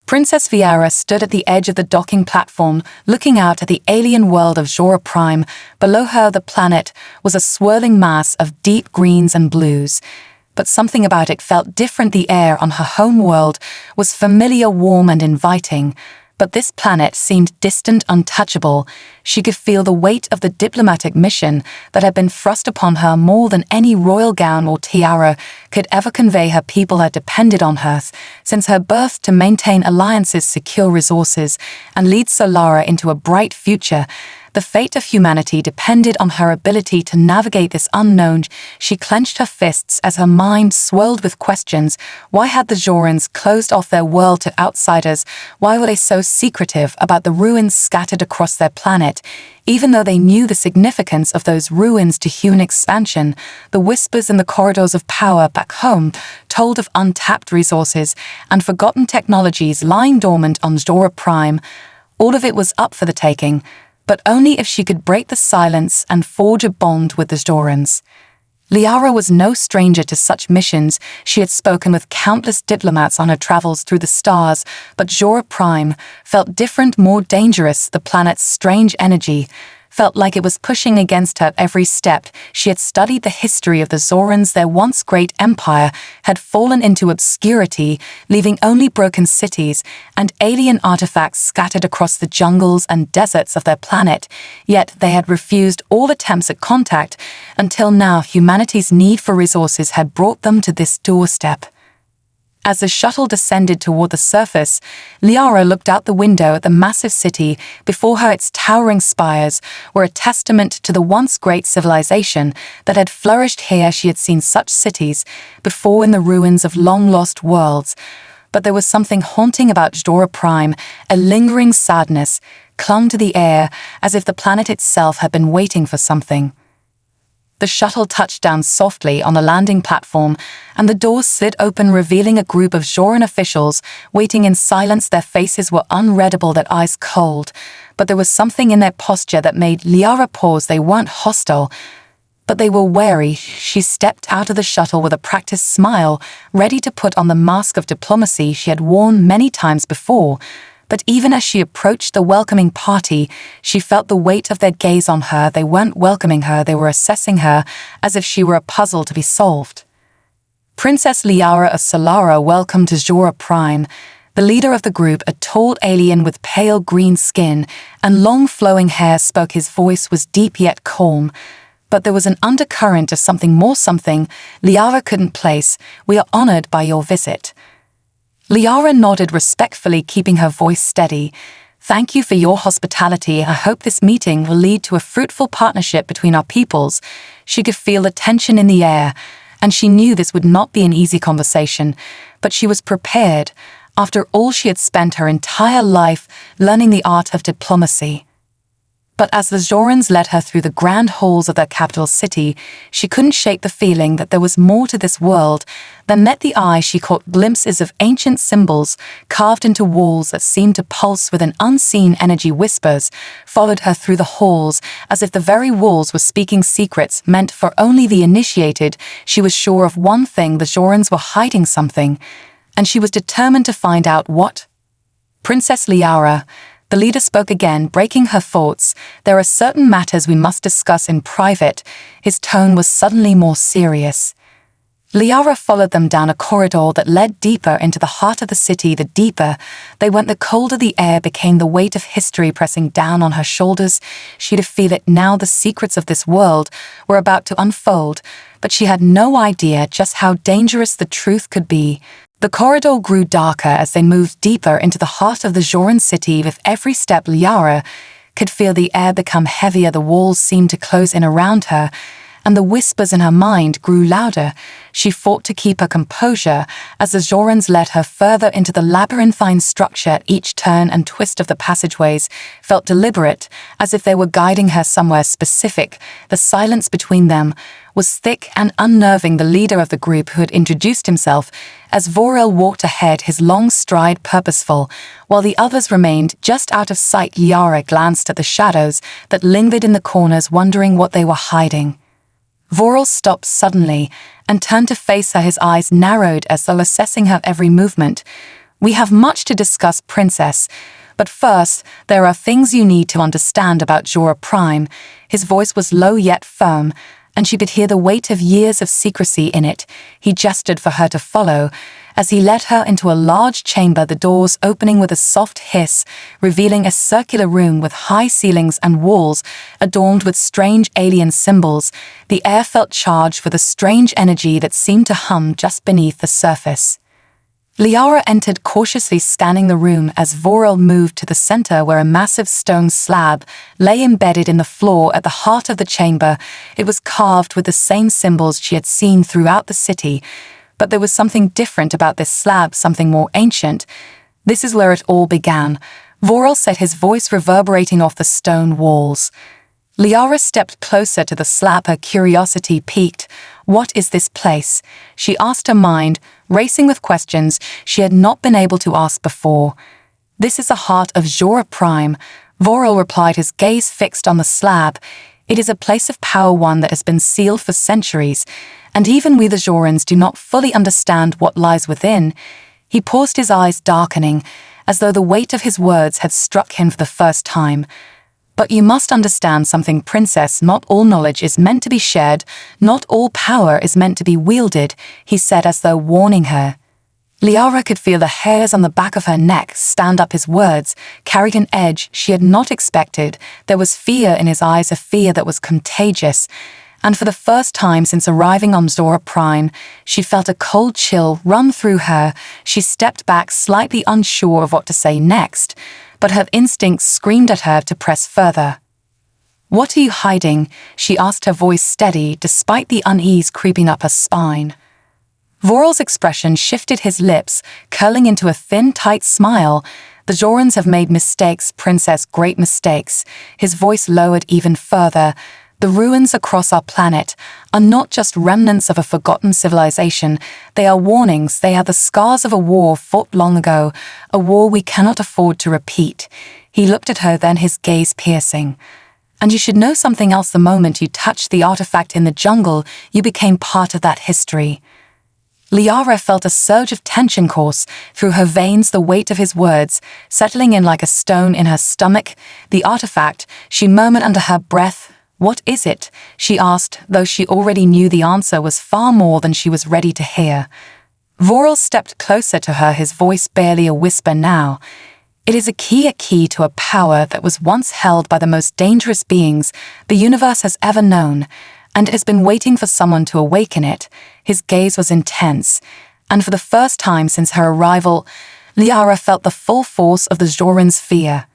Princess Viera stood at the edge of the docking platform, looking out at the alien world of Xeloria Prime. Below her, the planet was a swirling mass of deep greens and blues. But something about it felt different. The air on her home world was familiar, warm and inviting. But this planet seemed distant, untouchable. She could feel the weight of the diplomatic mission that had been thrust upon her more than any royal gown or tiara could ever convey. Her people had depended on her since her birth to maintain alliances, secure resources, and lead Solara into a bright future. The fate of humanity depended on her ability to navigate this unknown. She clenched her fists as her mind swirled with questions. Why had the Xorans closed off their world to outsiders? Why were they so secretive about the ruins scattered across their planet? Even though they knew the significance of those ruins to human expansion, the whispers in the corridors of power back home told of untapped resources and forgotten technologies lying dormant on Xeloria Prime. All of it was up for the taking, but only if she could break the silence and forge a bond with the Xorans. Liara was no stranger to such missions. She had spoken with countless diplomats on her travels through the stars, but Xeloria Prime felt different, more dangerous. The planet's strange energy felt like it was pushing against her at every step. She had studied the history of the Xorans. Their once great empire had fallen into obscurity, leaving only broken cities and alien artifacts scattered across the jungles and deserts of their planet. Yet they had refused all attempts at contact until now. Humanity's need for resources had brought them to this doorstep. As the shuttle descended toward the surface, Liara looked out the window at the massive city. Before her, its towering spires were a testament to the once great civilization that had flourished here. She had seen such cities before in the ruins of long-lost worlds. But there was something haunting about Xeloria Prime. A lingering sadness clung to the air, as if the planet itself had been waiting for something. The shuttle touched down softly on the landing platform, and the doors slid open, revealing a group of Xoran officials waiting in silence. Their faces were unreadable, their eyes cold, but there was something in their posture that made Liara pause. They weren't hostile, but they were wary. She stepped out of the shuttle with a practiced smile, ready to put on the mask of diplomacy she had worn many times before. But even as she approached the welcoming party, she felt the weight of their gaze on her. They weren't welcoming her, they were assessing her as if she were a puzzle to be solved. Princess Liara of Solara welcomed to Xeloria Prime. The leader of the group, a tall alien with pale green skin and long flowing hair, spoke. His voice was deep yet calm. But there was an undercurrent of something more, something Liara couldn't place. "We are honored by your visit." Liara nodded respectfully, keeping her voice steady. "Thank you for your hospitality. I hope this meeting will lead to a fruitful partnership between our peoples." She could feel the tension in the air, and she knew this would not be an easy conversation, but she was prepared. After all, she had spent her entire life learning the art of diplomacy. But as the Xorans led her through the grand halls of their capital city, she couldn't shake the feeling that there was more to this world than met the eye. She caught glimpses of ancient symbols carved into walls that seemed to pulse with an unseen energy. Whispers followed her through the halls, as if the very walls were speaking secrets meant for only the initiated. She was sure of one thing: the Xorans were hiding something, and she was determined to find out what. "Princess Liara," the leader spoke again, breaking her thoughts. "There are certain matters we must discuss in private." His tone was suddenly more serious. Liara followed them down a corridor that led deeper into the heart of the city. The deeper they went, the colder the air became, the weight of history pressing down on her shoulders. She could feel it now. The secrets of this world were about to unfold, but she had no idea just how dangerous the truth could be. The corridor grew darker as they moved deeper into the heart of the Xoran city. With every step, Liara could feel the air become heavier. The walls seemed to close in around her, and the whispers in her mind grew louder. She fought to keep her composure as the Xorans led her further into the labyrinthine structure. Each turn and twist of the passageways felt deliberate, as if they were guiding her somewhere specific. The silence between them was thick and unnerving. The leader of the group, who had introduced himself as Vorel, walked ahead, his long stride purposeful, while the others remained just out of sight. Liara glanced at the shadows that lingered in the corners, wondering what they were hiding. Vorel stopped suddenly and turned to face her, his eyes narrowed as though assessing her every movement. We have much to discuss, Princess. But first, there are things you need to understand about Xora Prime. His voice was low yet firm, and she could hear the weight of years of secrecy in it. He gestured for her to follow. As he led her into a large chamber, the doors opening with a soft hiss, revealing a circular room with high ceilings and walls adorned with strange alien symbols, the air felt charged with a strange energy that seemed to hum just beneath the surface. Liara entered, cautiously scanning the room as Vorel moved to the center where a massive stone slab lay embedded in the floor at the heart of the chamber. It was carved with the same symbols she had seen throughout the city, but there was something different about this slab, something more ancient. This is where it all began, Vorel said, his voice reverberating off the stone walls. Liara stepped closer to the slab, her curiosity piqued. What is this place? She asked, her mind racing with questions she had not been able to ask before. This is the heart of Xora Prime, Vorel replied, his gaze fixed on the slab. It is a place of power, one that has been sealed for centuries, and even we the Xorans do not fully understand what lies within. He paused, his eyes darkening, as though the weight of his words had struck him for the first time. But you must understand something, Princess. Not all knowledge is meant to be shared, not all power is meant to be wielded, he said, as though warning her. Liara could feel the hairs on the back of her neck stand up. His words carried an edge she had not expected. There was fear in his eyes, a fear that was contagious. And for the first time since arriving on Xora Prime, she felt a cold chill run through her. She stepped back, slightly unsure of what to say next, but her instincts screamed at her to press further. What are you hiding? She asked, her voice steady despite the unease creeping up her spine. Vorel's expression shifted, his lips curling into a thin, tight smile. The Xorans have made mistakes, Princess, great mistakes. His voice lowered even further. The ruins across our planet are not just remnants of a forgotten civilization. They are warnings. They are the scars of a war fought long ago, a war we cannot afford to repeat. He looked at her, then his gaze piercing. And you should know something else. The moment you touched the artifact in the jungle, you became part of that history. Liara felt a surge of tension course through her veins, the weight of his words settling in like a stone in her stomach. The artifact, she murmured under her breath. What is it? She asked, though she already knew the answer was far more than she was ready to hear. Vorel stepped closer to her, his voice barely a whisper now. It is a key to a power that was once held by the most dangerous beings the universe has ever known, and it has been waiting for someone to awaken it. His gaze was intense, and for the first time since her arrival, Liara felt the full force of the Xorans' fear.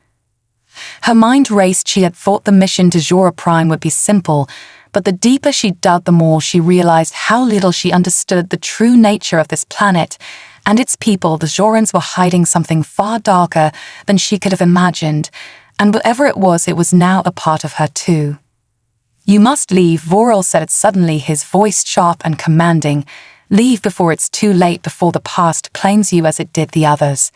Her mind raced. She had thought the mission to Xora Prime would be simple, but the deeper she dug, the more she realized how little she understood the true nature of this planet and its people. The Xorans were hiding something far darker than she could have imagined, and whatever it was now a part of her too. You must leave, Vorel said it suddenly, his voice sharp and commanding. Leave before it's too late, before the past claims you as it did the others.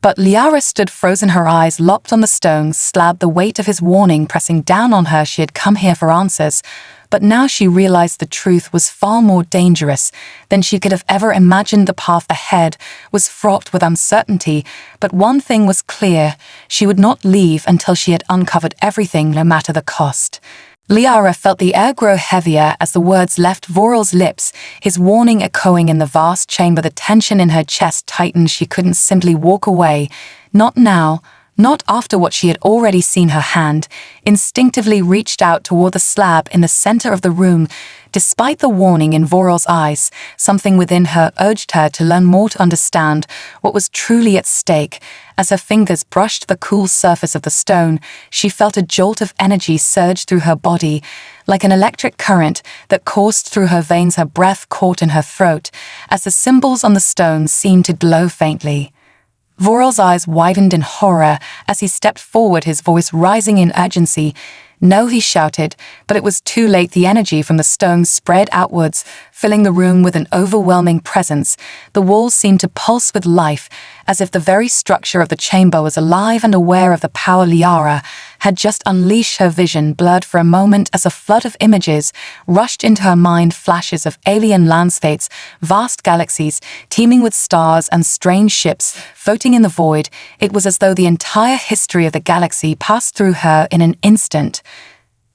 But Liara stood frozen, her eyes locked on the stone slab, the weight of his warning pressing down on her. She had come here for answers, but now she realized the truth was far more dangerous than she could have ever imagined. The path ahead was fraught with uncertainty, but one thing was clear: she would not leave until she had uncovered everything, no matter the cost. Liara felt the air grow heavier as the words left Vorel's lips, his warning echoing in the vast chamber. The tension in her chest tightened. She couldn't simply walk away. Not now. Not after what she had already seen. Her hand instinctively reached out toward the slab in the center of the room. Despite the warning in Vorel's eyes, something within her urged her to learn more, to understand what was truly at stake. As her fingers brushed the cool surface of the stone, she felt a jolt of energy surge through her body, like an electric current that coursed through her veins. Her breath caught in her throat as the symbols on the stone seemed to glow faintly. Vorel's eyes widened in horror as he stepped forward, his voice rising in urgency. "No," he shouted, but it was too late. The energy from the stone spread outwards, filling the room with an overwhelming presence. The walls seemed to pulse with life, as if the very structure of the chamber was alive and aware of the power. Liara had just unleashed. Her vision blurred for a moment as a flood of images rushed into her mind, flashes of alien landscapes, vast galaxies teeming with stars and strange ships floating in the void. It was as though the entire history of the galaxy passed through her in an instant.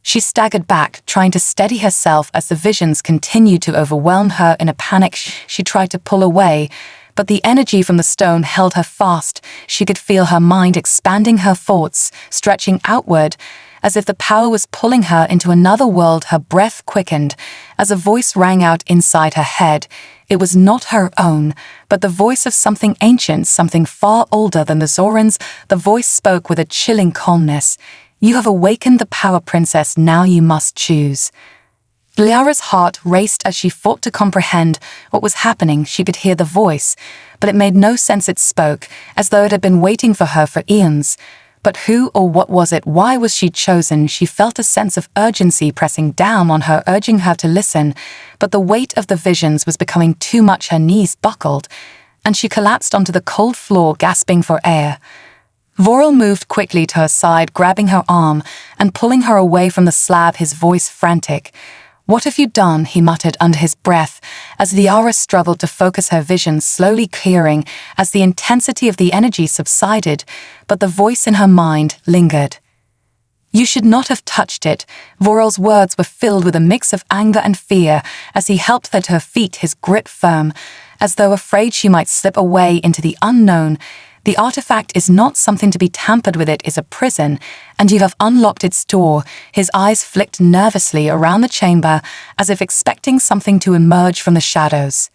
She staggered back, trying to steady herself as the visions continued to overwhelm her. In a panic, she tried to pull away, but the energy from the stone held her fast. She could feel her mind expanding, her thoughts stretching outward, as if the power was pulling her into another world. Her breath quickened as a voice rang out inside her head. It was not her own, but the voice of something ancient, something far older than the Zorans. The voice spoke with a chilling calmness. "You have awakened the power, princess. Now you must choose." Liara's heart raced as she fought to comprehend what was happening. She could hear the voice, but it made no sense. It spoke as though it had been waiting for her for eons. But who or what was it? Why was she chosen? She felt a sense of urgency pressing down on her, urging her to listen, but the weight of the visions was becoming too much. Her knees buckled, and she collapsed onto the cold floor, gasping for air. Voral moved quickly to her side, grabbing her arm and pulling her away from the slab, his voice frantic. "What have you done?" he muttered under his breath, as Liara struggled to focus, her vision slowly clearing as the intensity of the energy subsided, but the voice in her mind lingered. "You should not have touched it." Voral's words were filled with a mix of anger and fear as he helped her to her feet, his grip firm, as though afraid she might slip away into the unknown. "The artifact is not something to be tampered with. It is a prison, and you have unlocked its door." His eyes flicked nervously around the chamber, as if expecting something to emerge from the shadows.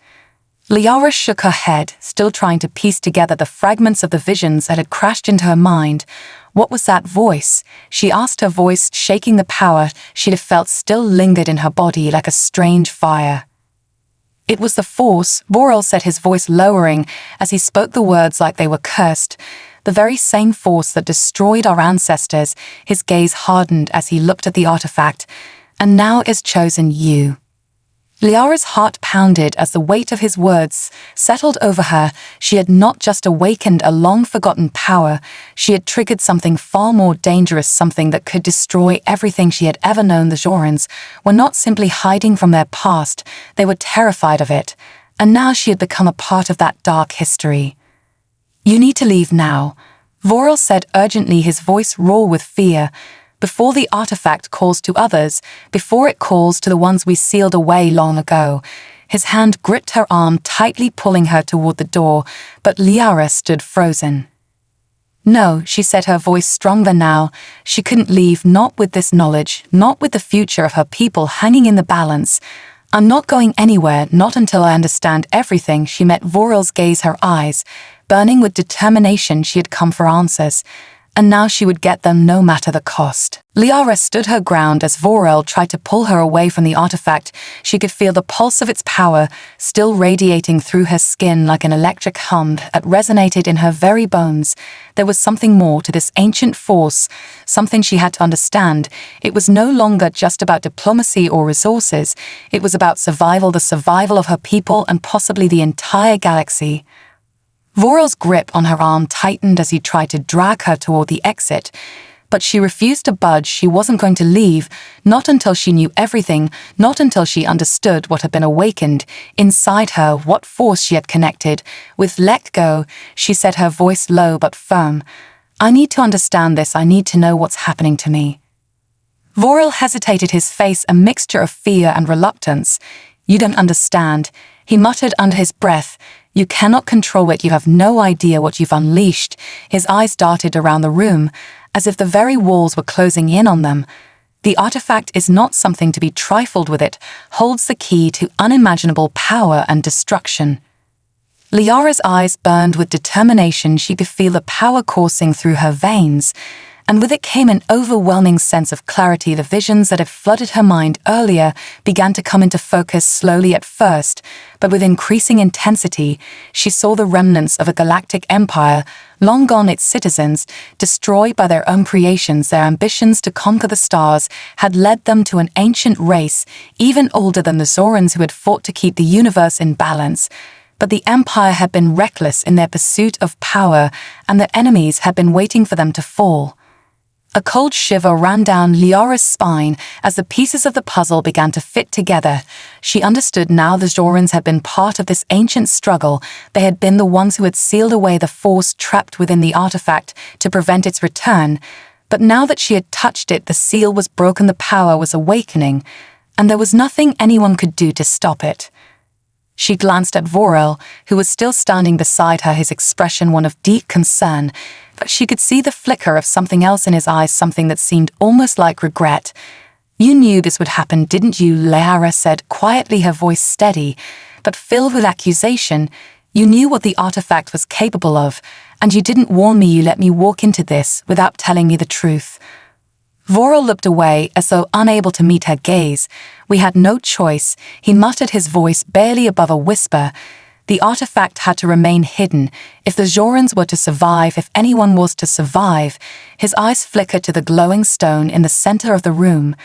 Liara shook her head, still trying to piece together the fragments of the visions that had crashed into her mind. What was that voice? She asked, her voice shaking. The power she'd have felt still lingered in her body like a strange fire. "It was the Force," Voral said, his voice lowering as he spoke the words like they were cursed. "The very same Force that destroyed our ancestors." His gaze hardened as he looked at the artifact. "And now it has chosen you." Liara's heart pounded as the weight of his words settled over her. She had not just awakened a long-forgotten power, she had triggered something far more dangerous, something that could destroy everything she had ever known. The Zorans were not simply hiding from their past, they were terrified of it, and now she had become a part of that dark history. "You need to leave now," Voral said urgently, his voice raw with fear. "Before the artifact calls to others, before it calls to the ones we sealed away long ago." His hand gripped her arm, tightly pulling her toward the door, but Liara stood frozen. "No," she said, her voice stronger now. She couldn't leave, not with this knowledge, not with the future of her people hanging in the balance. "I'm not going anywhere, not until I understand everything." She met Voral's gaze, her eyes burning with determination. She had come for answers, and now she would get them no matter the cost. Liara stood her ground as Voral tried to pull her away from the artifact. She could feel the pulse of its power still radiating through her skin like an electric hum that resonated in her very bones. There was something more to this ancient force, something she had to understand. It was no longer just about diplomacy or resources. It was about survival, the survival of her people and possibly the entire galaxy. Voral's grip on her arm tightened as he tried to drag her toward the exit, but she refused to budge. She wasn't going to leave, not until she knew everything, not until she understood what had been awakened inside her, what force she had connected with. "Let go," she said, her voice low but firm. "I need to understand this. I need to know what's happening to me." Voral hesitated, his face a mixture of fear and reluctance. "You don't understand," he muttered under his breath. "You cannot control it. You have no idea what you've unleashed." His eyes darted around the room, as if the very walls were closing in on them. "The artifact is not something to be trifled with. It holds the key to unimaginable power and destruction." Liara's eyes burned with determination. She could feel the power coursing through her veins, and with it came an overwhelming sense of clarity. The visions that had flooded her mind earlier began to come into focus slowly at first, but with increasing intensity. She saw the remnants of a galactic empire, long gone, its citizens, destroyed by their own creations. Their ambitions to conquer the stars had led them to an ancient race, even older than the Zorans, who had fought to keep the universe in balance. But the Empire had been reckless in their pursuit of power, and their enemies had been waiting for them to fall. A cold shiver ran down Liara's spine as the pieces of the puzzle began to fit together. She understood now the Zorans had been part of this ancient struggle. They had been the ones who had sealed away the force trapped within the artifact to prevent its return. But now that she had touched it, the seal was broken, the power was awakening, and there was nothing anyone could do to stop it. She glanced at Vorel, who was still standing beside her, his expression one of deep concern, but she could see the flicker of something else in his eyes, something that seemed almost like regret. "You knew this would happen, didn't you?" Liara said quietly, her voice steady, but filled with accusation. "You knew what the artifact was capable of, and you didn't warn me. You let me walk into this without telling me the truth." Vorel looked away as though unable to meet her gaze. "We had no choice," he muttered, his voice barely above a whisper. The artifact had to remain hidden. If the Zorans were to survive, if anyone was to survive. His eyes flickered to the glowing stone in the center of the room.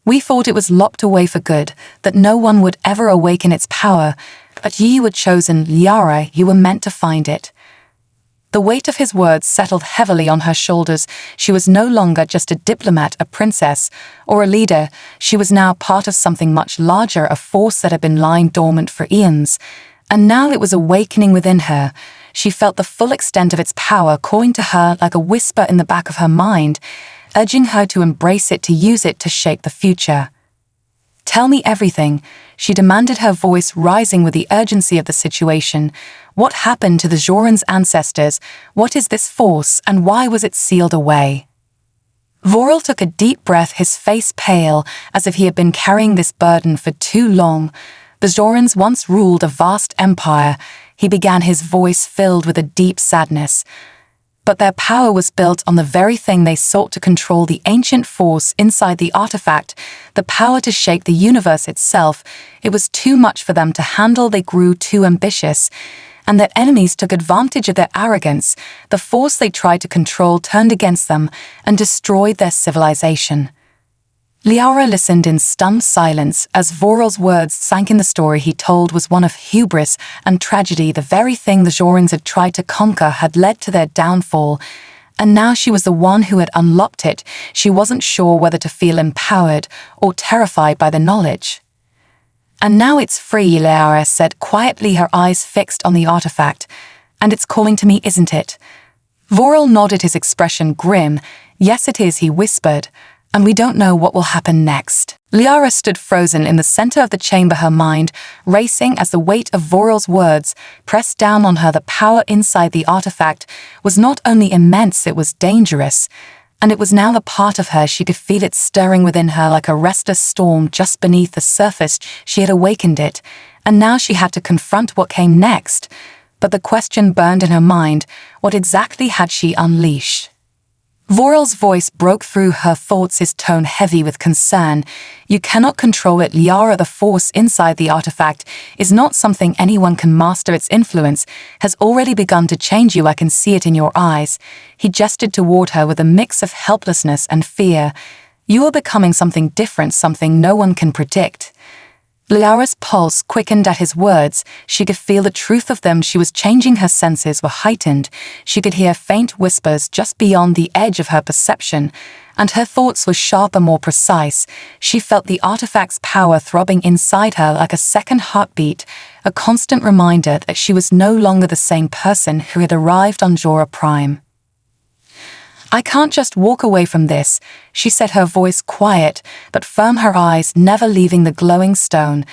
"We thought it was locked away for good, that no one would ever awaken its power. But you were chosen, Liara, you were meant to find it." The weight of his words settled heavily on her shoulders. She was no longer just a diplomat, a princess, or a leader. She was now part of something much larger, a force that had been lying dormant for eons. And now it was awakening within her. She felt the full extent of its power calling to her like a whisper in the back of her mind, urging her to embrace it, to use it to shape the future. "Tell me everything," she demanded, her voice rising with the urgency of the situation. "What happened to the Zorans' ancestors? What is this force, and why was it sealed away?" Vorel took a deep breath, his face pale, as if he had been carrying this burden for too long. "The Zorans once ruled a vast empire," he began, his voice filled with a deep sadness. "But their power was built on the very thing they sought to control, the ancient force inside the artifact, the power to shape the universe itself. It was too much for them to handle. They grew too ambitious, and their enemies took advantage of their arrogance. The force they tried to control turned against them and destroyed their civilization." Liara listened in stunned silence as Vorel's words sank in. The story he told was one of hubris and tragedy. The very thing the Zorans had tried to conquer had led to their downfall, and now she was the one who had unlocked it. She wasn't sure whether to feel empowered or terrified by the knowledge. "And now it's free," Liara said quietly, her eyes fixed on the artifact. "And it's calling to me, isn't it?" Vorel nodded, his expression grim. "Yes, it is," he whispered. "And we don't know what will happen next." Liara stood frozen in the center of the chamber, her mind racing as the weight of Vorel's words pressed down on her. The power inside the artifact was not only immense, it was dangerous, and it was now the part of her. She could feel it stirring within her like a restless storm just beneath the surface. She had awakened it, and now she had to confront what came next. But the question burned in her mind: what exactly had she unleashed? Vorel's voice broke through her thoughts, his tone heavy with concern. "You cannot control it, Liara. The force inside the artifact is not something anyone can master. Its influence has already begun to change you. I can see it in your eyes." He gestured toward her with a mix of helplessness and fear. "You are becoming something different, something no one can predict." Liara's pulse quickened at his words. She could feel the truth of them. She was changing. Her senses were heightened. She could hear faint whispers just beyond the edge of her perception, and her thoughts were sharper, more precise. She felt the artifact's power throbbing inside her like a second heartbeat, a constant reminder that she was no longer the same person who had arrived on Xeloria Prime. "I can't just walk away from this," she said, her voice quiet but firm, her eyes never leaving the glowing stone.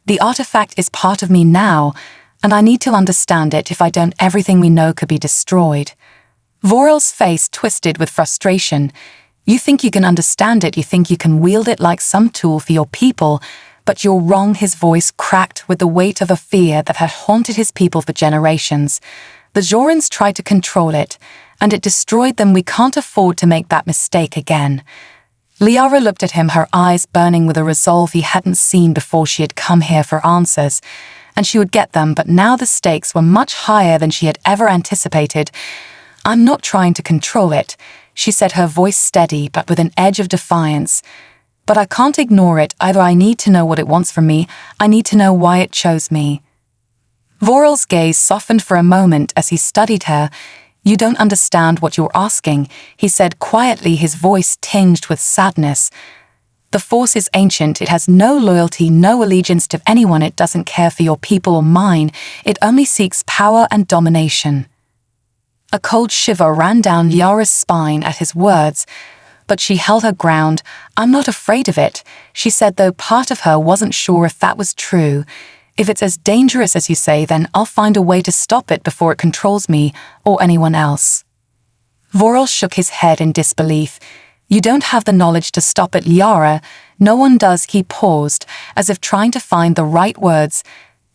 "The artifact is part of me now, and I need to understand it. If I don't, everything we know could be destroyed." Vorel's face twisted with frustration. "You think you can understand it, you think you can wield it like some tool for your people, but you're wrong." His voice cracked with the weight of a fear that had haunted his people for generations. The Zorans tried to control it, and it destroyed them. We can't afford to make that mistake again." Liara looked at him, her eyes burning with a resolve he hadn't seen before she had come here for answers. And she would get them, but now the stakes were much higher than she had ever anticipated. "I'm not trying to control it," she said, her voice steady but with an edge of defiance. "But I can't ignore it either. I need to know what it wants from me. I need to know why it chose me." Voral's gaze softened for a moment as he studied her. "You don't understand what you're asking," he said quietly, his voice tinged with sadness. "The Force is ancient. It has no loyalty, no allegiance to anyone. It doesn't care for your people or mine. It only seeks power and domination." A cold shiver ran down Liara's spine at his words, but she held her ground. "I'm not afraid of it," she said, though part of her wasn't sure if that was true. "If it's as dangerous as you say, then I'll find a way to stop it before it controls me or anyone else." Voral shook his head in disbelief. "You don't have the knowledge to stop it, Liara. No one does." He paused, as if trying to find the right words.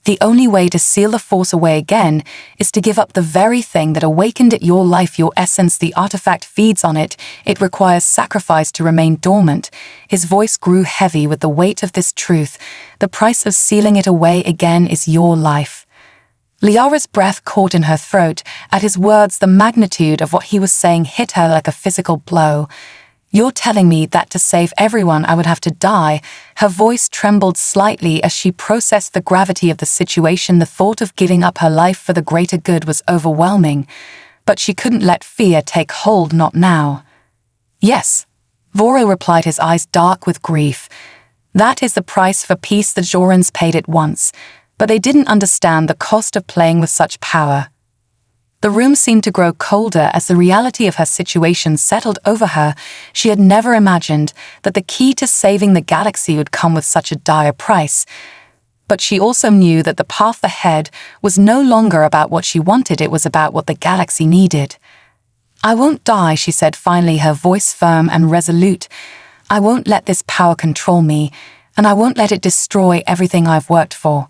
"The only way to seal the Force away again is to give up the very thing that awakened it, your life, your essence. The artifact feeds on it. It requires sacrifice to remain dormant." His voice grew heavy with the weight of this truth. "The price of sealing it away again is your life." Liara's breath caught in her throat. At his words, the magnitude of what he was saying hit her like a physical blow. "You're telling me that to save everyone I would have to die?" Her voice trembled slightly as she processed the gravity of the situation. The thought of giving up her life for the greater good was overwhelming, but she couldn't let fear take hold, not now. "Yes," Voral replied, his eyes dark with grief. "That is the price for peace. The Jorans paid it once, but they didn't understand the cost of playing with such power." The room seemed to grow colder as the reality of her situation settled over her. She had never imagined that the key to saving the galaxy would come with such a dire price. But she also knew that the path ahead was no longer about what she wanted, it was about what the galaxy needed. "I won't die," she said finally, her voice firm and resolute. "I won't let this power control me, and I won't let it destroy everything I've worked for."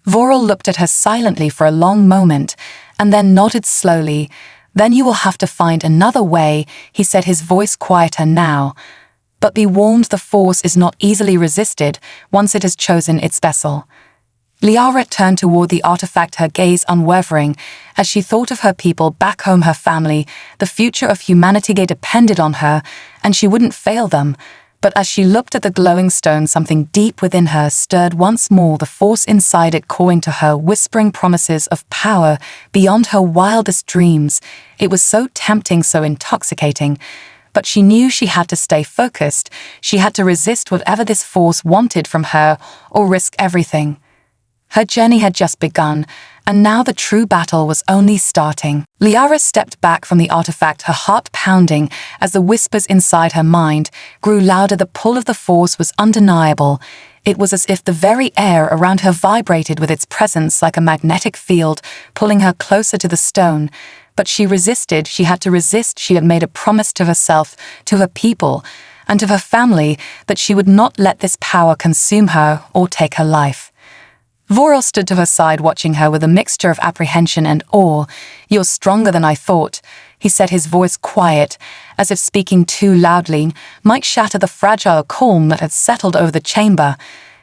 Voral looked at her silently for a long moment, and then nodded slowly. "Then you will have to find another way," he said, his voice quieter now. "But be warned, the Force is not easily resisted once it has chosen its vessel." Liara turned toward the artifact, her gaze unwavering, as she thought of her people back home, her family. The future of humanity depended on her, and she wouldn't fail them. But as she looked at the glowing stone, something deep within her stirred once more, the Force inside it calling to her, whispering promises of power beyond her wildest dreams. It was so tempting, so intoxicating. But she knew she had to stay focused. She had to resist whatever this Force wanted from her, or risk everything. Her journey had just begun, and now the true battle was only starting. Liara stepped back from the artifact, her heart pounding as the whispers inside her mind grew louder. The pull of the Force was undeniable. It was as if the very air around her vibrated with its presence like a magnetic field, pulling her closer to the stone. But she resisted. She had to resist. She had made a promise to herself, to her people, and to her family that she would not let this power consume her or take her life. Voral stood to her side, watching her with a mixture of apprehension and awe. "You're stronger than I thought," he said, his voice quiet, as if speaking too loudly might shatter the fragile calm that had settled over the chamber.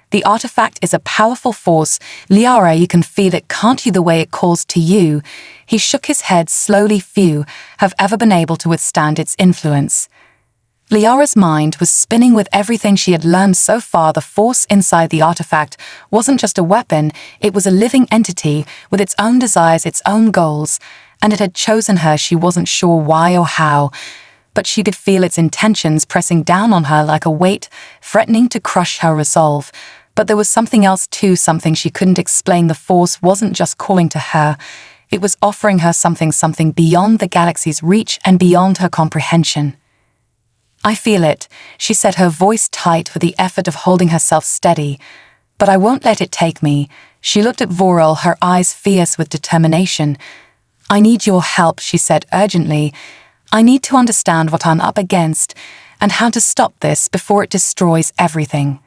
"The artifact is a powerful force. Liara, you can feel it, can't you, the way it calls to you?" He shook his head slowly. "Few have ever been able to withstand its influence." Liara's mind was spinning with everything she had learned so far. The Force inside the artifact wasn't just a weapon, it was a living entity with its own desires, its own goals, and it had chosen her. She wasn't sure why or how, but she could feel its intentions pressing down on her like a weight, threatening to crush her resolve. But there was something else too, something she couldn't explain. The Force wasn't just calling to her, it was offering her something beyond the galaxy's reach and beyond her comprehension. "I feel it," she said, her voice tight with the effort of holding herself steady. "But I won't let it take me." She looked at Voral, her eyes fierce with determination. "I need your help," she said urgently. "I need to understand what I'm up against and how to stop this before it destroys everything."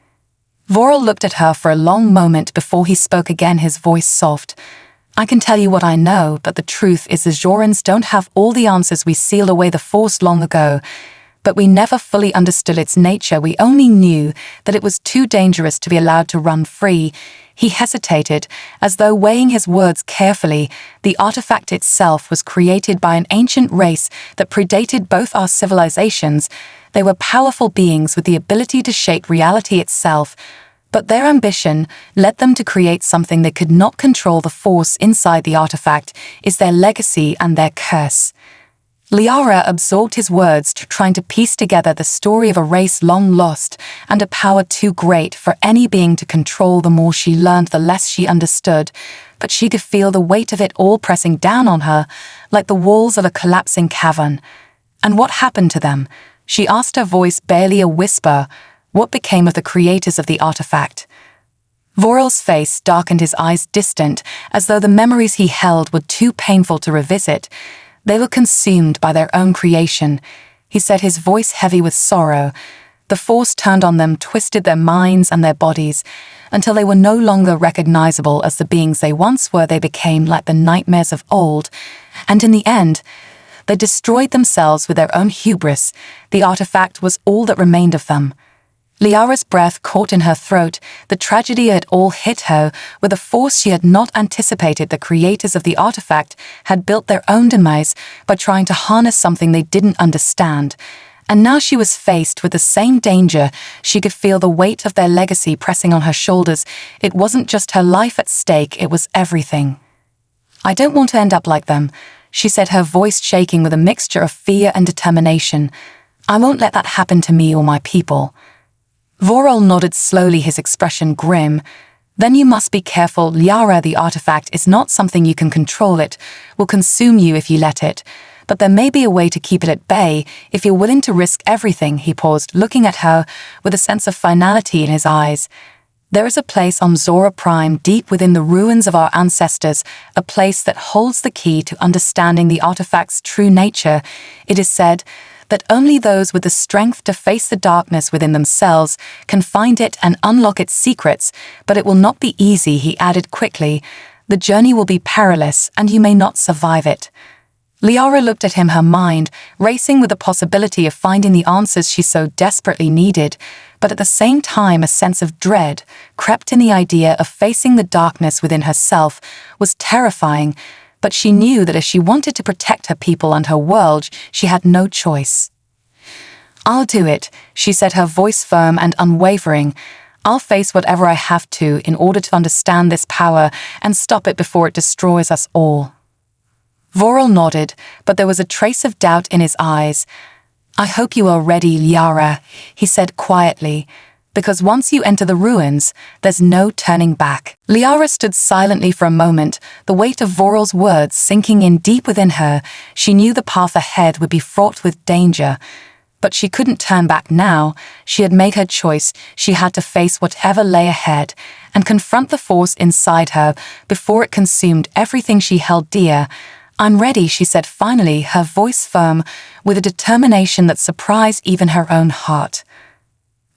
Voral looked at her for a long moment before he spoke again, his voice soft. I can tell you what I know, but the truth is the Jorans don't have all the answers. We sealed away the Force long ago, but we never fully understood its nature. We only knew that it was too dangerous to be allowed to run free. He hesitated, as though weighing his words carefully. The artifact itself was created by an ancient race that predated both our civilizations. They were powerful beings with the ability to shape reality itself, but their ambition led them to create something they could not control. The Force inside the artifact is their legacy and their curse. Liara absorbed his words, trying to piece together the story of a race long lost and a power too great for any being to control. The more she learned, the less she understood, but she could feel the weight of it all pressing down on her, like the walls of a collapsing cavern. And what happened to them? She asked, her voice barely a whisper. What became of the creators of the artifact? Vorel's face darkened, his eyes distant, as though the memories he held were too painful to revisit. They were consumed by their own creation. He said, his voice heavy with sorrow. The Force turned on them, twisted their minds and their bodies, until they were no longer recognizable as the beings they once were. They became like the nightmares of old, and in the end, they destroyed themselves with their own hubris. The artifact was all that remained of them. Liara's breath caught in her throat. The tragedy had all hit her with a force she had not anticipated. The creators of the artifact had built their own demise by trying to harness something they didn't understand. And now she was faced with the same danger. She could feel the weight of their legacy pressing on her shoulders. It wasn't just her life at stake, it was everything. I don't want to end up like them, she said, her voice shaking with a mixture of fear and determination. I won't let that happen to me or my people. Vorel nodded slowly, his expression grim. Then you must be careful, Liara. The artifact is not something you can control. It will consume you if you let it. But there may be a way to keep it at bay if you're willing to risk everything. He paused, looking at her with a sense of finality in his eyes. There is a place on Zora Prime, deep within the ruins of our ancestors, a place that holds the key to understanding the artifact's true nature. It is said that only those with the strength to face the darkness within themselves can find it and unlock its secrets, but it will not be easy, he added quickly. The journey will be perilous, and you may not survive it. Liara looked at him, her mind racing with the possibility of finding the answers she so desperately needed, but at the same time a sense of dread crept in. The idea of facing the darkness within herself was terrifying, but she knew that if she wanted to protect her people and her world, she had no choice. I'll do it, she said, her voice firm and unwavering. I'll face whatever I have to in order to understand this power and stop it before it destroys us all. Vorel nodded, but there was a trace of doubt in his eyes. I hope you are ready, Liara, he said quietly, because once you enter the ruins, there's no turning back. Liara stood silently for a moment, the weight of Vorel's words sinking in deep within her. She knew the path ahead would be fraught with danger, but she couldn't turn back now. She had made her choice. She had to face whatever lay ahead and confront the force inside her before it consumed everything she held dear. I'm ready, she said finally, her voice firm with a determination that surprised even her own heart.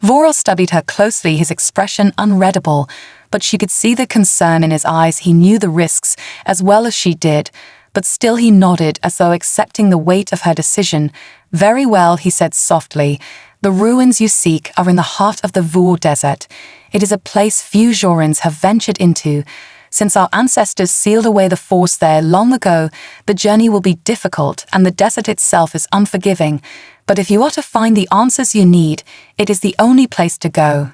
Vorel studied her closely, his expression unreadable, but she could see the concern in his eyes. He knew the risks as well as she did, but still he nodded as though accepting the weight of her decision. Very well, he said softly. The ruins you seek are in the heart of the Vur Desert. It is a place few Jorans have ventured into. Since our ancestors sealed away the force there long ago, the journey will be difficult and the desert itself is unforgiving. But if you are to find the answers you need, it is the only place to go.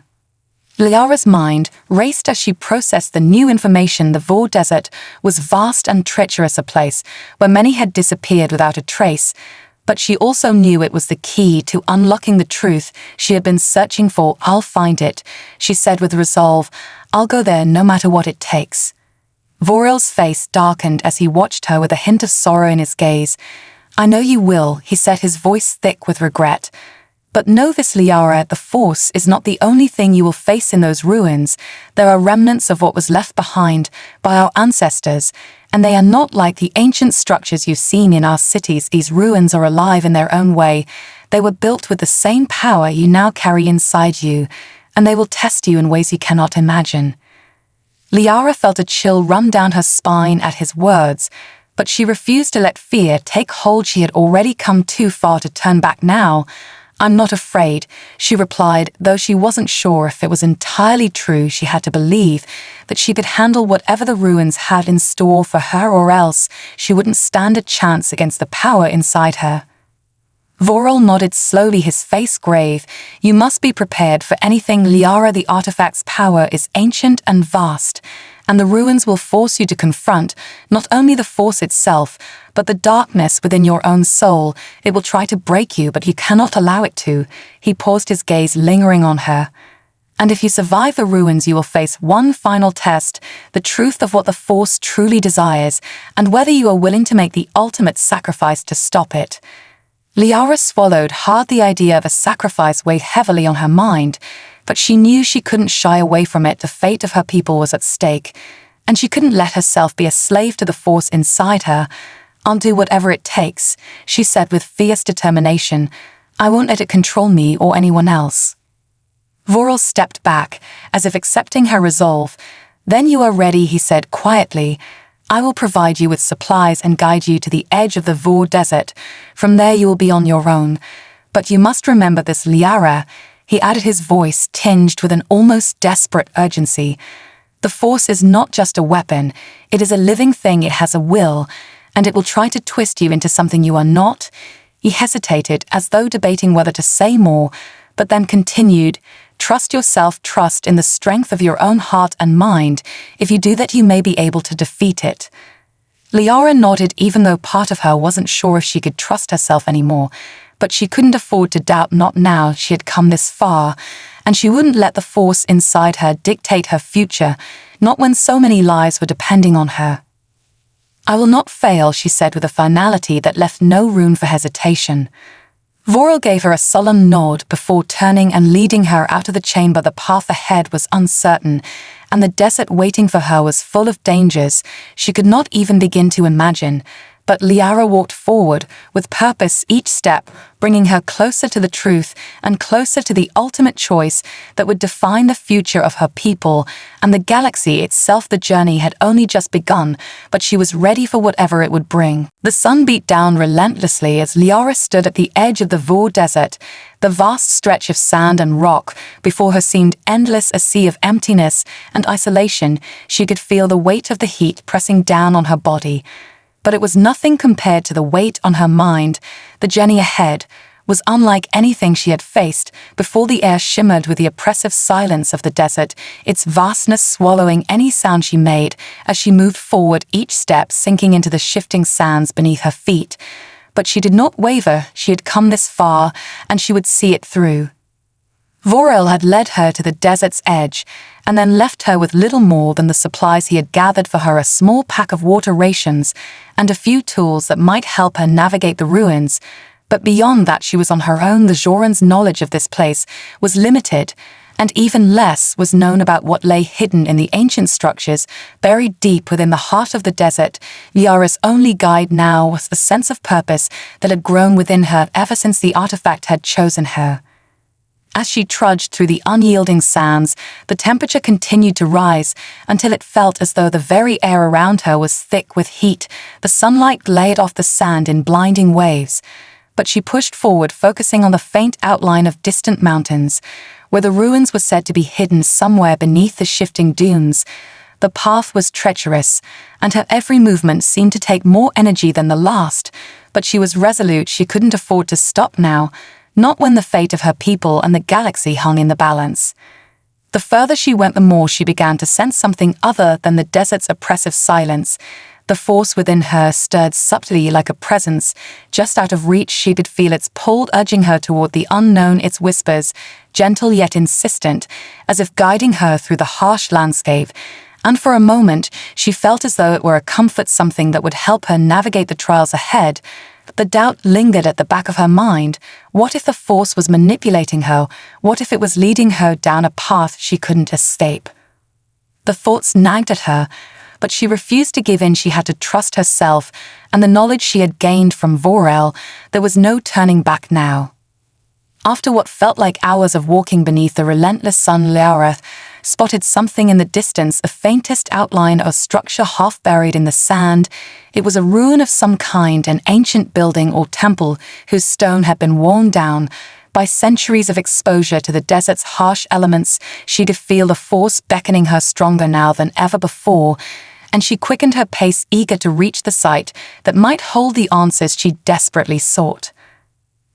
Liara's mind raced as she processed the new information. The Vur Desert was vast and treacherous, a place where many had disappeared without a trace. But she also knew it was the key to unlocking the truth she had been searching for. I'll find it, she said with resolve. I'll go there no matter what it takes. Vorel's face darkened as he watched her with a hint of sorrow in his gaze. I know you will, he said, his voice thick with regret. But know this, Liara, the Force is not the only thing you will face in those ruins. There are remnants of what was left behind by our ancestors, and they are not like the ancient structures you've seen in our cities. These ruins are alive in their own way. They were built with the same power you now carry inside you, and they will test you in ways you cannot imagine. Liara felt a chill run down her spine at his words, but she refused to let fear take hold. She had already come too far to turn back now. "I'm not afraid," she replied, though she wasn't sure if it was entirely true. She had to believe that she could handle whatever the ruins had in store for her, or else she wouldn't stand a chance against the power inside her. Vorel nodded slowly, his face grave. "You must be prepared for anything, Liara. The artifact's power is ancient and vast, and the ruins will force you to confront not only the force itself, but the darkness within your own soul. It will try to break you, but you cannot allow it to." He paused, his gaze lingering on her. "And if you survive the ruins, you will face one final test, the truth of what the force truly desires, and whether you are willing to make the ultimate sacrifice to stop it." Liara swallowed hard. The idea of a sacrifice weighed heavily on her mind, but she knew she couldn't shy away from it. The fate of her people was at stake, and she couldn't let herself be a slave to the force inside her. "I'll do whatever it takes," she said with fierce determination. "I won't let it control me or anyone else." Vorel stepped back, as if accepting her resolve. "Then you are ready," he said quietly. "I will provide you with supplies and guide you to the edge of the Vor desert. From there you will be on your own. But you must remember this, Liara," he added, his voice tinged with an almost desperate urgency. "The Force is not just a weapon. It is a living thing. It has a will, and it will try to twist you into something you are not." He hesitated, as though debating whether to say more, but then continued, "Trust yourself, trust in the strength of your own heart and mind. If you do that, you may be able to defeat it." Liara nodded, even though part of her wasn't sure if she could trust herself anymore. But she couldn't afford to doubt. Not now. She had come this far, and she wouldn't let the force inside her dictate her future, not when so many lives were depending on her. "I will not fail," she said with a finality that left no room for hesitation. Vorel gave her a solemn nod before turning and leading her out of the chamber. The path ahead was uncertain, and the desert waiting for her was full of dangers she could not even begin to imagine. But Liara walked forward with purpose, each step bringing her closer to the truth and closer to the ultimate choice that would define the future of her people and the galaxy itself. The journey had only just begun, but she was ready for whatever it would bring. The sun beat down relentlessly as Liara stood at the edge of the Vor desert. The vast stretch of sand and rock before her seemed endless, a sea of emptiness and isolation. She could feel the weight of the heat pressing down on her body. But it was nothing compared to the weight on her mind. The journey ahead was unlike anything she had faced before. The air shimmered with the oppressive silence of the desert, its vastness swallowing any sound she made as she moved forward, each step sinking into the shifting sands beneath her feet. But she did not waver. She had come this far, and she would see it through. Vorel had led her to the desert's edge, and then left her with little more than the supplies he had gathered for her, a small pack of water rations and a few tools that might help her navigate the ruins. But beyond that, she was on her own. The Joran's knowledge of this place was limited, and even less was known about what lay hidden in the ancient structures buried deep within the heart of the desert. Liara's only guide now was the sense of purpose that had grown within her ever since the artifact had chosen her. As she trudged through the unyielding sands, the temperature continued to rise until it felt as though the very air around her was thick with heat. The sunlight glared off the sand in blinding waves. But she pushed forward, focusing on the faint outline of distant mountains, where the ruins were said to be hidden somewhere beneath the shifting dunes. The path was treacherous, and her every movement seemed to take more energy than the last. But she was resolute. She couldn't afford to stop now. Not when the fate of her people and the galaxy hung in the balance. The further she went, the more she began to sense something other than the desert's oppressive silence. The force within her stirred subtly, like a presence just out of reach. She could feel its pull urging her toward the unknown, its whispers, gentle yet insistent, as if guiding her through the harsh landscape. And for a moment, she felt as though it were a comfort, something that would help her navigate the trials ahead. The doubt lingered at the back of her mind. What if the force was manipulating her? What if it was leading her down a path she couldn't escape? The thoughts nagged at her, but she refused to give in. She had to trust herself and the knowledge she had gained from Vorel. There was no turning back now. After what felt like hours of walking beneath the relentless sun, Liara spotted something in the distance, the faintest outline of a structure half buried in the sand. It was a ruin of some kind, an ancient building or temple whose stone had been worn down by centuries of exposure to the desert's harsh elements. She could feel the force beckoning her stronger now than ever before, and she quickened her pace, eager to reach the site that might hold the answers she desperately sought.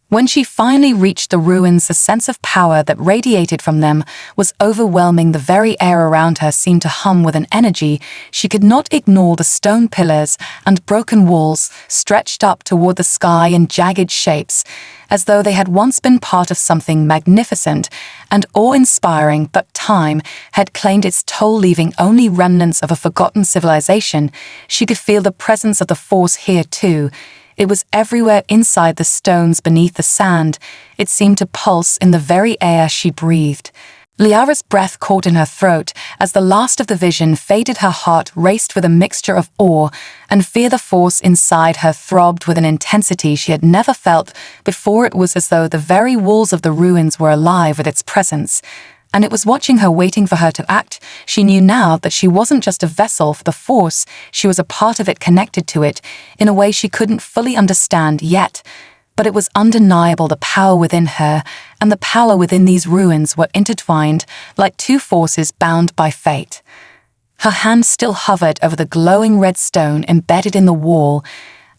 When she finally reached the ruins, the sense of power that radiated from them was overwhelming. The very air around her seemed to hum with an energy she could not ignore. The stone pillars and broken walls stretched up toward the sky in jagged shapes, as though they had once been part of something magnificent and awe-inspiring, but time had claimed its toll, leaving only remnants of a forgotten civilization. She could feel the presence of the force here too. It was everywhere, inside the stones, beneath the sand. It seemed to pulse in the very air she breathed. Liara's breath caught in her throat as the last of the vision faded. Her heart raced with a mixture of awe and fear. The force inside her throbbed with an intensity she had never felt before. It was as though the very walls of the ruins were alive with its presence, and it was watching her, waiting for her to act. She knew now that she wasn't just a vessel for the force, she was a part of it, connected to it in a way she couldn't fully understand yet. But it was undeniable. The power within her and the power within these ruins were intertwined like two forces bound by fate. Her hand still hovered over the glowing red stone embedded in the wall,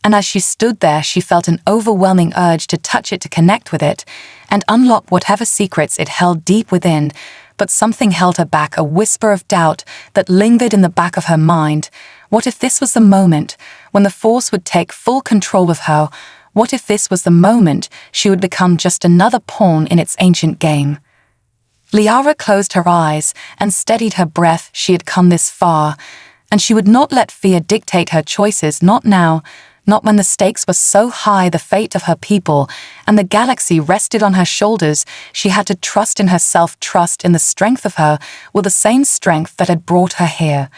and as she stood there, she felt an overwhelming urge to touch it, to connect with it, and unlock whatever secrets it held deep within. But something held her back, a whisper of doubt that lingered in the back of her mind. What if this was the moment when the force would take full control of her? What if this was the moment she would become just another pawn in its ancient game? Liara closed her eyes and steadied her breath. She had come this far, and she would not let fear dictate her choices, not now. Not when the stakes were so high. The fate of her people and the galaxy rested on her shoulders. She had to trust in herself, trust in the strength of her, with the same strength that had brought her here.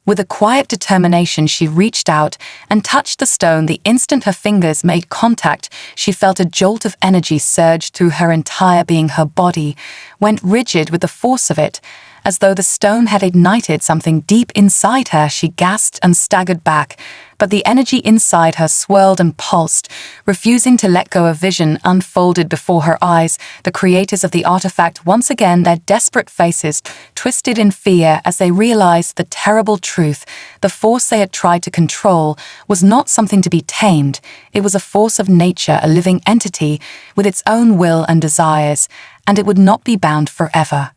With a quiet determination, she reached out and touched the stone. The instant her fingers made contact, she felt a jolt of energy surge through her entire being. Her body went rigid with the force of it, as though the stone had ignited something deep inside her. She gasped and staggered back, but the energy inside her swirled and pulsed, refusing to let go. A vision unfolded before her eyes. The creators of the artifact, once again, their desperate faces twisted in fear as they realized the terrible truth. The force they had tried to control was not something to be tamed. It was a force of nature, a living entity with its own will and desires, and it would not be bound forever.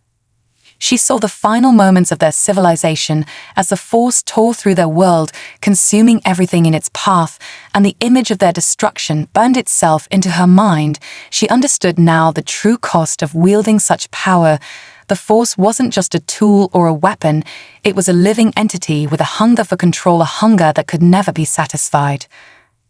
She saw the final moments of their civilization as the force tore through their world, consuming everything in its path, and the image of their destruction burned itself into her mind. She understood now the true cost of wielding such power. The force wasn't just a tool or a weapon, it was a living entity with a hunger for control, a hunger that could never be satisfied.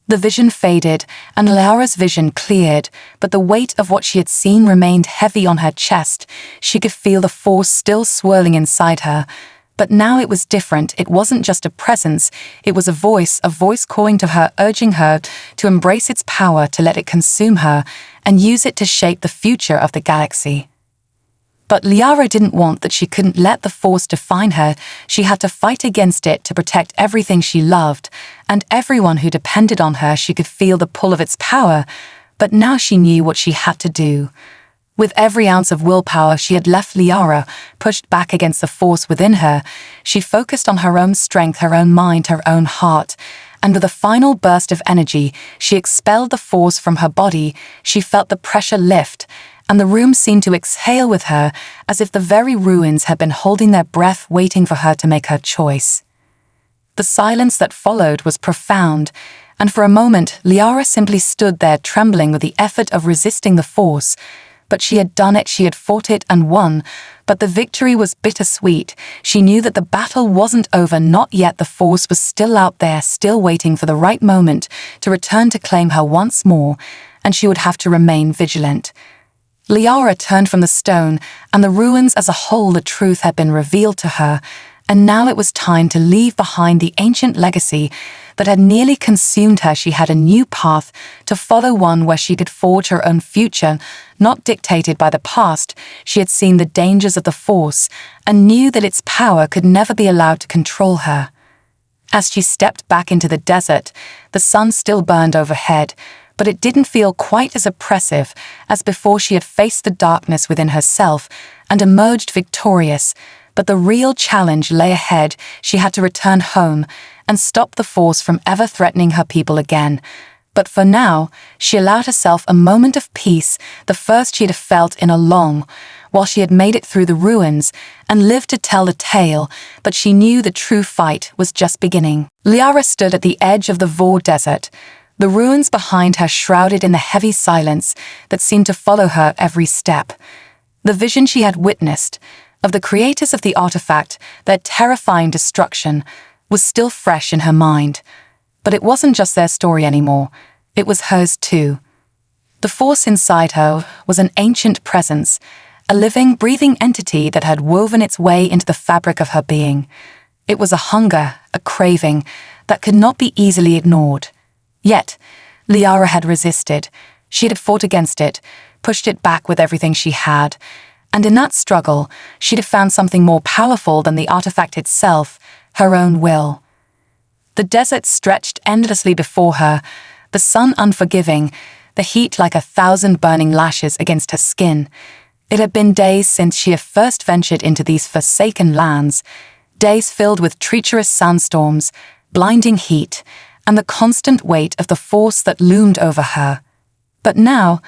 The vision faded, and Liara's vision cleared, but the weight of what she had seen remained heavy on her chest. She could feel the force still swirling inside her. But now it was different. It wasn't just a presence, it was a voice calling to her, urging her to embrace its power, to let it consume her, and use it to shape the future of the galaxy. But Liara didn't want that. She couldn't let the force define her. She had to fight against it to protect everything she loved, and everyone who depended on her. She could feel the pull of its power, but now she knew what she had to do. With every ounce of willpower she had left, Liara pushed back against the force within her. She focused on her own strength, her own mind, her own heart, and with a final burst of energy, she expelled the force from her body. She felt the pressure lift, and the room seemed to exhale with her, as if the very ruins had been holding their breath, waiting for her to make her choice. The silence that followed was profound, and for a moment Liara simply stood there, trembling with the effort of resisting the force. But she had done it, she had fought it and won, but the victory was bittersweet. She knew that the battle wasn't over, not yet. The force was still out there, still waiting for the right moment to return to claim her once more, and she would have to remain vigilant. Liara turned from the stone and the ruins as a whole. The truth had been revealed to her, and now it was time to leave behind the ancient legacy that had nearly consumed her, she had a new path to follow, one where she could forge her own future, not dictated by the past. She had seen the dangers of the Force and knew that its power could never be allowed to control her. As she stepped back into the desert, the sun still burned overhead, but it didn't feel quite as oppressive as before. She had faced the darkness within herself and emerged victorious, but the real challenge lay ahead. She had to return home and stop the Force from ever threatening her people again. But for now, she allowed herself a moment of peace, the first she had felt in a long while. She had made it through the ruins and lived to tell the tale, but she knew the true fight was just beginning. Liara stood at the edge of the Vor desert, the ruins behind her shrouded in the heavy silence that seemed to follow her every step. The vision she had witnessed of the creators of the artifact, their terrifying destruction, was still fresh in her mind. But it wasn't just their story anymore, it was hers too. The Force inside her was an ancient presence, a living, breathing entity that had woven its way into the fabric of her being. It was a hunger, a craving, that could not be easily ignored. Yet, Liara had resisted. She had fought against it, pushed it back with everything she had, and in that struggle, she'd have found something more powerful than the artifact itself, her own will. The desert stretched endlessly before her, the sun unforgiving, the heat like 1,000 burning lashes against her skin. It had been days since she had first ventured into these forsaken lands, days filled with treacherous sandstorms, blinding heat, and the constant weight of the Force that loomed over her. But now,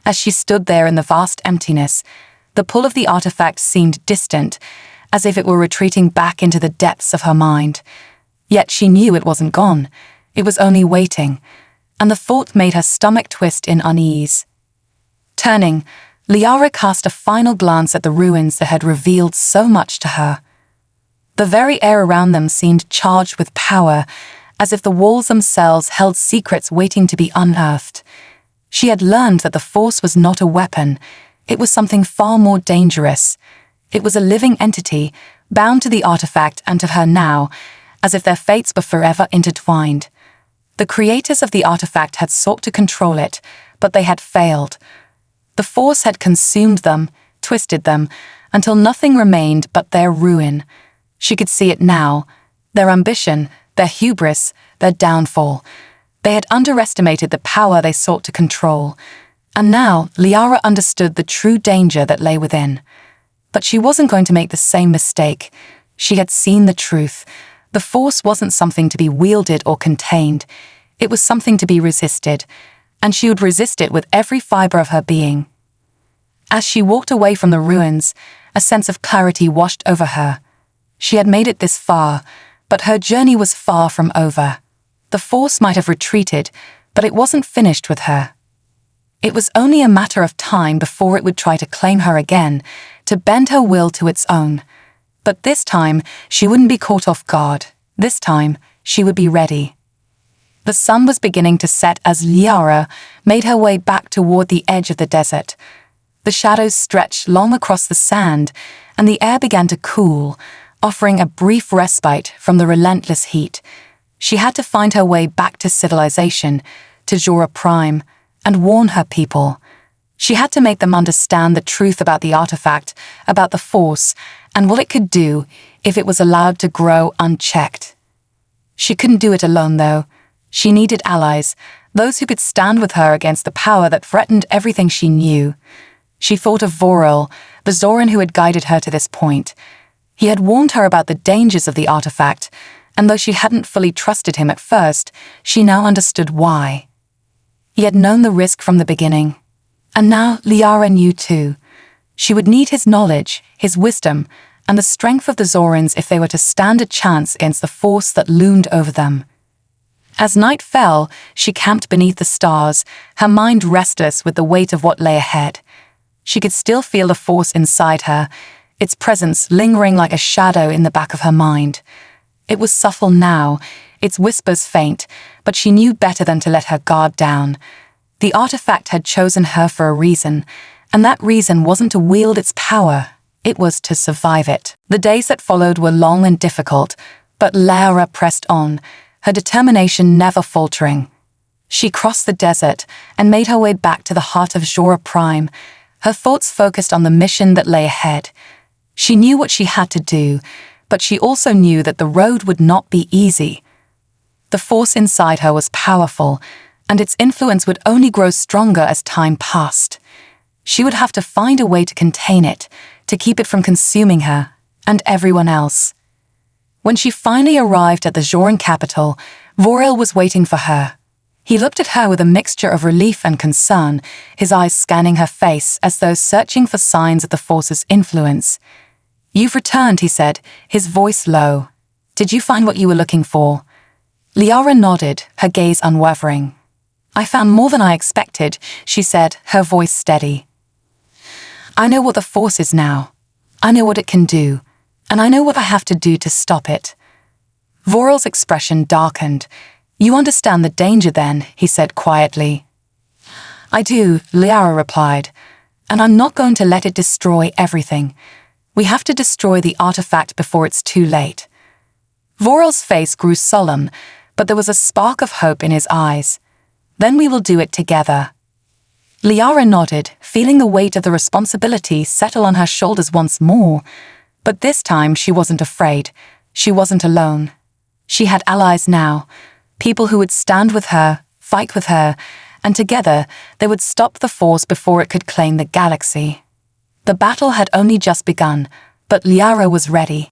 as she stood there in the vast emptiness, the pull of the artifact seemed distant, as if it were retreating back into the depths of her mind. Yet she knew it wasn't gone. It was only waiting, and the thought made her stomach twist in unease. Turning, Liara cast a final glance at the ruins that had revealed so much to her. The very air around them seemed charged with power, as if the walls themselves held secrets waiting to be unearthed. She had learned that the Force was not a weapon. It was something far more dangerous. It was a living entity, bound to the artifact and to her now, as if their fates were forever intertwined. The creators of the artifact had sought to control it, but they had failed. The Force had consumed them, twisted them, until nothing remained but their ruin. She could see it now, their ambition, their hubris, their downfall. They had underestimated the power they sought to control, and now Liara understood the true danger that lay within. But she wasn't going to make the same mistake. She had seen the truth. The Force wasn't something to be wielded or contained. It was something to be resisted, and she would resist it with every fiber of her being. As she walked away from the ruins, a sense of clarity washed over her. She had made it this far, but her journey was far from over. The Force might have retreated, but it wasn't finished with her. It was only a matter of time before it would try to claim her again, to bend her will to its own. But this time, she wouldn't be caught off guard. This time, she would be ready. The sun was beginning to set as Liara made her way back toward the edge of the desert. The shadows stretched long across the sand, and the air began to cool, offering a brief respite from the relentless heat. She had to find her way back to civilization, to Xeloria Prime, and warn her people. She had to make them understand the truth about the artifact, about the Force, and what it could do if it was allowed to grow unchecked. She couldn't do it alone, though. She needed allies, those who could stand with her against the power that threatened everything she knew. She thought of Vorel, the Zoran who had guided her to this point. He had warned her about the dangers of the artifact, and though she hadn't fully trusted him at first, she now understood why. He had known the risk from the beginning. And now Liara knew too. She would need his knowledge, his wisdom, and the strength of the Zorans if they were to stand a chance against the Force that loomed over them. As night fell, she camped beneath the stars, her mind restless with the weight of what lay ahead. She could still feel the Force inside her, its presence lingering like a shadow in the back of her mind. It was subtle now, its whispers faint, but she knew better than to let her guard down. The artifact had chosen her for a reason, and that reason wasn't to wield its power, it was to survive it. The days that followed were long and difficult, but Liara pressed on, her determination never faltering. She crossed the desert and made her way back to the heart of Xeloria Prime, her thoughts focused on the mission that lay ahead. She knew what she had to do, but she also knew that the road would not be easy. The force inside her was powerful, and its influence would only grow stronger as time passed. She would have to find a way to contain it, to keep it from consuming her and everyone else. When she finally arrived at the Xeloran capital, Vorel was waiting for her. He looked at her with a mixture of relief and concern, his eyes scanning her face as though searching for signs of the force's influence. "You've returned," he said, his voice low. "Did you find what you were looking for?" Liara nodded, her gaze unwavering. "I found more than I expected," she said, her voice steady. "I know what the force is now. I know what it can do, and I know what I have to do to stop it." Vorel's expression darkened. "You understand the danger then," he said quietly. "I do," Liara replied, "and I'm not going to let it destroy everything. We have to destroy the artifact before it's too late." Vorel's face grew solemn, but there was a spark of hope in his eyes. "Then we will do it together." Liara nodded, feeling the weight of the responsibility settle on her shoulders once more. But this time she wasn't afraid. She wasn't alone. She had allies now, people who would stand with her, fight with her, and together they would stop the force before it could claim the galaxy. The battle had only just begun, but Liara was ready.